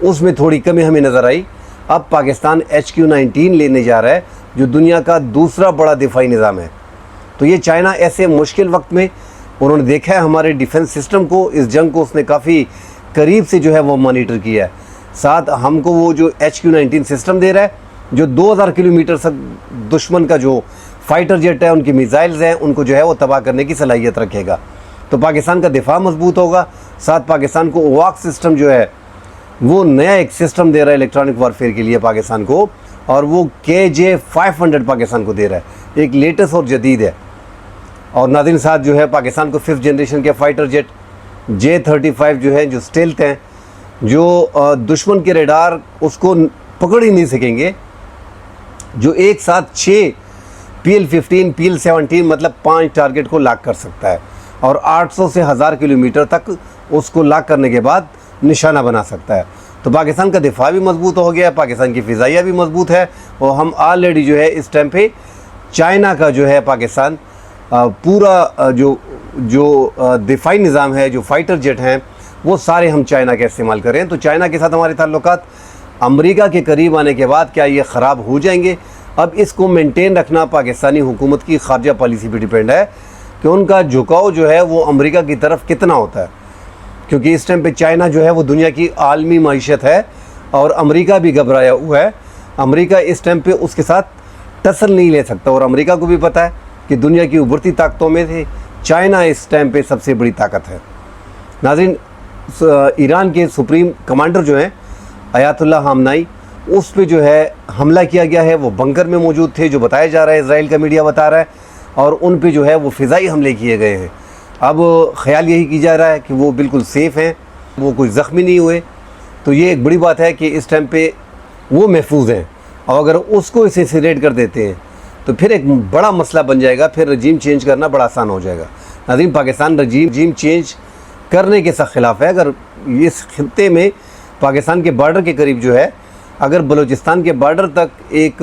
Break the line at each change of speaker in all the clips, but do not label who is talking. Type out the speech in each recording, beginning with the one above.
اس میں تھوڑی کمی ہمیں نظر آئی. اب پاکستان HQ-19 لینے جا رہا ہے جو دنیا کا دوسرا بڑا دفاعی نظام ہے. تو یہ چائنا ایسے مشکل وقت میں انہوں نے دیکھا ہے ہمارے ڈیفنس سسٹم کو, اس جنگ کو اس نے کافی قریب سے جو ہے وہ مانیٹر کیا ہے. ساتھ ہم کو وہ جو HQ-19 سسٹم دے رہا ہے جو 2000 کلومیٹر تک دشمن کا جو فائٹر جیٹ ہے, ان کی میزائلز ہیں, ان کو جو ہے وہ تباہ کرنے کی صلاحیت رکھے گا. تو پاکستان کا دفاع مضبوط ہوگا. ساتھ پاکستان کو واک سسٹم جو ہے وہ نیا ایک سسٹم دے رہا ہے الیکٹرانک وارفیئر کے لیے پاکستان کو, اور وہ KJ-500 پاکستان کو دے رہا ہے, ایک لیٹسٹ اور جدید ہے. اور ناظرین ساتھ جو ہے پاکستان کو 5th جنریشن کے فائٹر جیٹ J-35 جو ہے, جو سٹیلتھ ہیں, جو دشمن کے ریڈار اس کو پکڑ ہی نہیں سکیں گے, جو ایک ساتھ 6 PL-15 PL-17 مطلب 5 ٹارگٹ کو لاک کر سکتا ہے, اور 800 سے 1000 کلومیٹر تک اس کو لاک کرنے کے بعد نشانہ بنا سکتا ہے. تو پاکستان کا دفاع بھی مضبوط ہو گیا ہے, پاکستان کی فضائیہ بھی مضبوط ہے, اور ہم آلریڈی جو ہے اس ٹائم پہ چائنا کا جو ہے پاکستان پورا جو دفاعی نظام ہے, جو فائٹر جیٹ ہیں, وہ سارے ہم چائنا کے استعمال کر رہے ہیں. تو چائنا کے ساتھ ہمارے تعلقات امریکہ کے قریب آنے کے بعد کیا یہ خراب ہو جائیں گے؟ اب اس کو مینٹین رکھنا پاکستانی حکومت کی خارجہ پالیسی پہ ڈیپینڈ ہے کہ ان کا جھکاؤ جو ہے وہ امریکہ کی طرف کتنا ہوتا ہے, کیونکہ اس ٹائم پہ چائنا جو ہے وہ دنیا کی عالمی معیشت ہے, اور امریکہ بھی گھبرایا ہوا ہے. امریکہ اس ٹائم پہ اس کے ساتھ ٹسل نہیں لے سکتا, اور امریکہ کو بھی پتہ ہے کہ دنیا کی ابھرتی طاقتوں میں سے چائنا اس ٹائم پہ سب سے بڑی طاقت ہے. ناظرین, ایران کے سپریم کمانڈر جو ہیں آیت اللہ خامنائی, اس پہ جو ہے حملہ کیا گیا ہے. وہ بنکر میں موجود تھے جو بتایا جا رہا ہے, اسرائیل کا میڈیا بتا رہا ہے, اور ان پہ جو ہے وہ فضائی حملے کیے گئے ہیں. اب خیال یہی کی جا رہا ہے کہ وہ بالکل سیف ہیں, وہ کوئی زخمی نہیں ہوئے. تو یہ ایک بڑی بات ہے کہ اس ٹائم پہ وہ محفوظ ہیں, اور اگر اس کو اسیسینیٹ کر دیتے ہیں تو پھر ایک بڑا مسئلہ بن جائے گا, پھر رجیم چینج کرنا بڑا آسان ہو جائے گا. ناظرین, پاکستان رجیم چینج کرنے کے سخت خلاف ہے. اگر اس خطے میں پاکستان کے بارڈر کے قریب جو ہے, اگر بلوچستان کے بارڈر تک ایک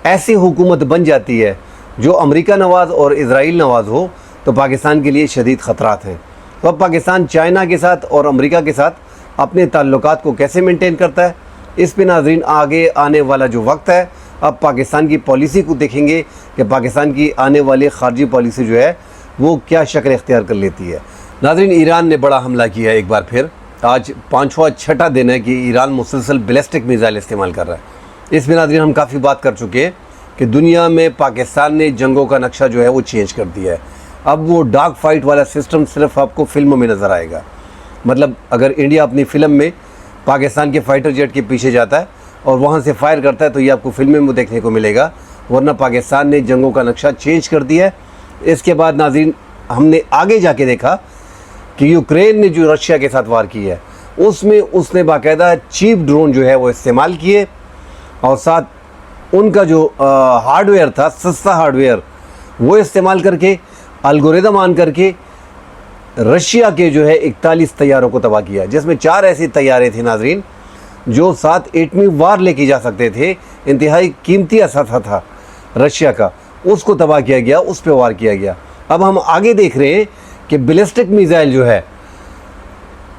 ایسی حکومت بن جاتی ہے جو امریکہ نواز اور اسرائیل نواز ہو, تو پاکستان کے لیے شدید خطرات ہیں. تو اب پاکستان چائنا کے ساتھ اور امریکہ کے ساتھ اپنے تعلقات کو کیسے مینٹین کرتا ہے, اس پہ ناظرین آگے آنے والا جو وقت ہے, اب پاکستان کی پالیسی کو دیکھیں گے کہ پاکستان کی آنے والی خارجی پالیسی جو ہے وہ کیا شکل اختیار کر لیتی ہے. ناظرین, ایران نے بڑا حملہ کیا ہے ایک بار پھر. آج 5واں 6ٹھا دن ہے کہ ایران مسلسل بیلسٹک میزائل استعمال کر رہا ہے. اس میں ناظرین ہم کافی بات کر چکے ہیں کہ دنیا میں پاکستان نے جنگوں کا نقشہ جو ہے وہ چینج کر دیا ہے. اب وہ ڈاگ فائٹ والا سسٹم صرف آپ کو فلموں میں نظر آئے گا. مطلب اگر انڈیا اپنی فلم میں پاکستان کے فائٹر جیٹ کے پیچھے جاتا ہے اور وہاں سے فائر کرتا ہے تو یہ آپ کو فلمیں میں دیکھنے کو ملے گا, ورنہ پاکستان نے جنگوں کا نقشہ چینج کر دیا ہے. اس کے بعد ناظرین ہم نے آگے جا کے دیکھا کہ یوکرین نے جو رشیا کے ساتھ وار کی ہے, اس میں اس نے باقاعدہ چیپ ڈرون جو ہے وہ استعمال کیے, اور ساتھ ان کا جو ہارڈ ویئر تھا, سستا ہارڈ ویئر, وہ استعمال کر کے الگوریدم آن کر کے رشیا کے جو ہے 41 طیاروں کو تباہ کیا, جس میں 4 ایسی طیارے تھے ناظرین جو 7 ایٹمی وار لے کے جا سکتے تھے. انتہائی قیمتی اسلحہ تھا رشیا کا, اس کو تباہ کیا گیا, اس پہ وار کیا گیا. اب ہم آگے دیکھ رہے ہیں کہ بیلسٹک میزائل جو ہے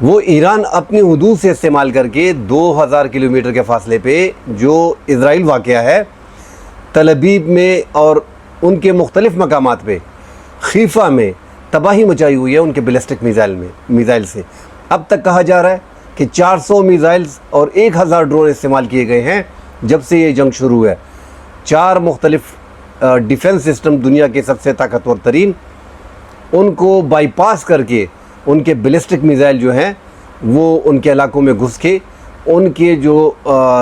وہ ایران اپنی حدود سے استعمال کر کے 2000 کلومیٹر کے فاصلے پہ جو اسرائیل واقع ہے, تل ابیب میں اور ان کے مختلف مقامات پہ, خیفہ میں تباہی مچائی ہوئی ہے ان کے بیلسٹک میزائل سے. اب تک کہا جا رہا ہے کہ 400 میزائلز اور 1000 ڈرون استعمال کیے گئے ہیں جب سے یہ جنگ شروع ہے. 4 مختلف ڈیفنس سسٹم دنیا کے سب سے طاقتور ترین, ان کو بائی پاس کر کے ان کے بیلسٹک میزائل جو ہیں وہ ان کے علاقوں میں گھس کے ان کے جو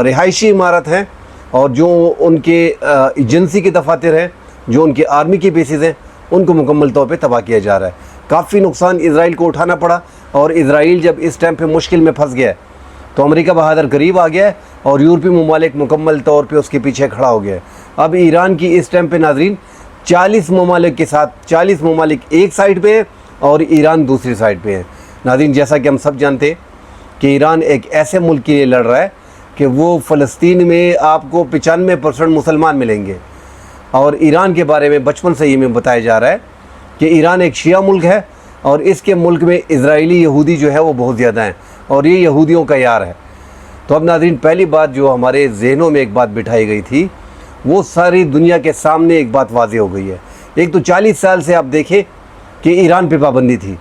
رہائشی عمارت ہیں اور جو ان کے ایجنسی کے دفاتر ہیں, جو ان کے آرمی کے بیسز ہیں, ان کو مکمل طور پہ تباہ کیا جا رہا ہے. کافی نقصان اسرائیل کو اٹھانا پڑا, اور اسرائیل جب اس ٹائم پہ مشکل میں پھنس گیا ہے تو امریکہ بہادر قریب آ گیا ہے, اور یورپی ممالک مکمل طور پہ اس کے پیچھے کھڑا ہو گیا ہے. اب ایران کی اس ٹائم پہ ناظرین 40 ممالک کے ساتھ 40 ممالک ایک سائڈ پہ ہیں اور ایران دوسری سائڈ پہ ہیں. ناظرین, جیسا کہ ہم سب جانتے ہیں کہ ایران ایک ایسے ملک کے لیے لڑ رہا ہے کہ وہ فلسطین میں آپ کو 95% مسلمان ملیں گے, اور ایران کے بارے میں بچپن سے یہ بتایا جا رہا ہے کہ ایران ایک شیعہ ملک ہے, اور اس کے ملک میں اسرائیلی یہودی جو ہے وہ بہت زیادہ ہیں, اور یہ یہودیوں کا یار ہے. تو اب ناظرین پہلی بات جو ہمارے ذہنوں میں ایک بات بٹھائی گئی تھی وہ ساری دنیا کے سامنے ایک بات واضح ہو گئی ہے۔ ایک تو 40 سال سے آپ دیکھیں کہ ایران پہ پابندی تھی،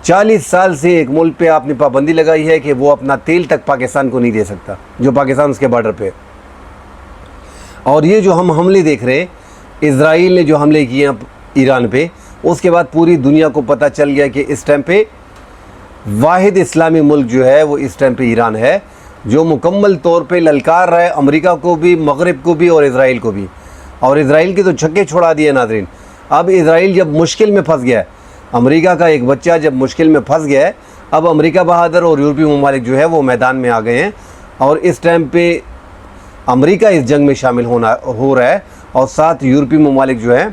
40 سال سے ایک ملک پہ آپ نے پابندی لگائی ہے کہ وہ اپنا تیل تک پاکستان کو نہیں دے سکتا، جو پاکستان اس کے بارڈر پہ۔ اور یہ جو ہم حملے دیکھ رہے ہیں، اسرائیل نے جو حملے کیے ہیں ایران پہ، اس کے بعد پوری دنیا کو پتہ چل گیا کہ اس ٹائم پہ واحد اسلامی ملک جو ہے وہ اس ٹائم پہ ایران ہے، جو مکمل طور پہ للکار رہا ہے امریکہ کو بھی، مغرب کو بھی اور اسرائیل کو بھی۔ اور اسرائیل کے تو چھکے چھوڑا دیے ناظرین۔ اب اسرائیل جب مشکل میں پھنس گیا ہے، امریکہ کا ایک بچہ جب مشکل میں پھنس گیا ہے، اب امریکہ بہادر اور یورپی ممالک جو ہے وہ میدان میں آ گئے ہیں، اور اس ٹائم پہ امریکہ اس جنگ میں شامل ہو رہا ہے، اور ساتھ یورپی ممالک جو ہیں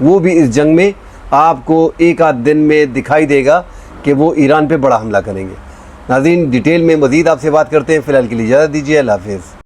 وہ بھی اس جنگ میں آپ کو ایک آدھ دن میں دکھائی دے گا کہ وہ ایران پہ بڑا حملہ کریں گے۔ ناظرین ڈیٹیل میں مزید آپ سے بات کرتے ہیں، فی الحال کے لیے اجازت دیجیے، اللہ حافظ۔